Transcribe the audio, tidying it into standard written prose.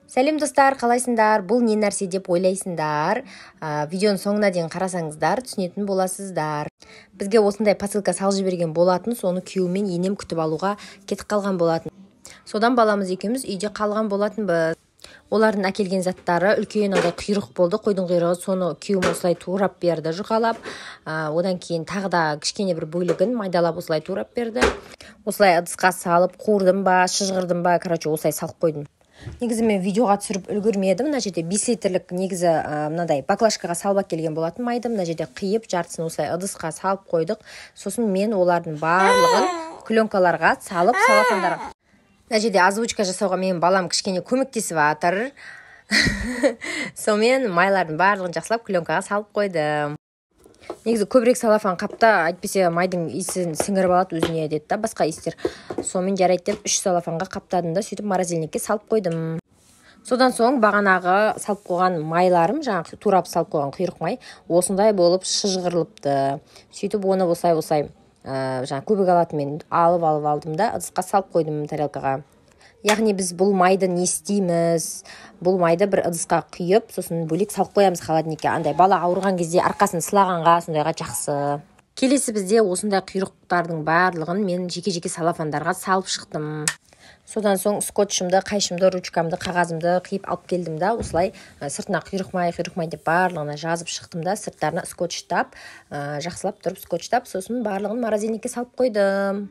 Сәлем достар, қалайсыңдар? Бұл не нәрсе деп ойлайсыңдар? Видеоның соңына дейін қарасаңыздар, түсінетін боласыздар. Бізге осындай посылка салып жіберген болатын, соны күйеуім енем күтіп алуға кетіп қалған болатын. Содан баламыз екеуміз үйде қалған болатынбыз. Олардың әкелген заттары үлкен құйрық болды, қойдың құйрығы, соны күйеуім осылай турап берді, жұқалап. Одан кейін тағы да кішкене бір бөлігін майдалап осылай турап берді. Осылай ыдысқа салып, қуырдым ба, шыжғырдым ба, осылай салып қойдым. Негізі мен видеоға түсіріп үлгермедім. Мына жерде 5 литрлік негізі мынадай баклажкаға салып келген болатын майды. Мына жерде қиып, жартысын осылай ыдысқа салып қойдық. Сосын мен олардың барлығын пленкаларға салып салатындарға. Мына жерде озвучка жасауға менің балам кішкене көмектесіп жатыр. Сонымен майлардың барлығын жақсылап пленкаға салып қойдым. Негізі көбірек салафан қапта, әйтпесе майдың иісін сіңіріп алады өзіне деді да, басқа иістер. Сонымен жарайды деп 3 салафанға қаптадым да, сөйтіп морозильникке салып қойдым. Содан соң бағанағы салып қойған майларым, жаңағы турап салып қойған құйрық май, осындай болып шыжғырылыпты. Сөйтіп оны осылай көбік алатымен алып алдым да, ыдысқа салып қойдым тарелкаға. Яғни біз бұл майды не істейміз? Бұл майды бір ыдысқа құйып, сосын бөлек салып қоямыз холодильникке. Андай бала ауырған кезде арқасын сылағанға сондайға жақсы. Келесі бізде осындай құйрықтардың барлығын мен жеке-жеке салафандарға салып шықтым. Содан соң скотчымды, қайшымды, ручкамды, қағазымды қиып алып келдім да, осылай сыртына құйрық май деп барлығына жазып шықтым да, сырттарына скотчтап, жақсылап тұрып скотчтап, сосын барлығын морозильникке салып қойдым.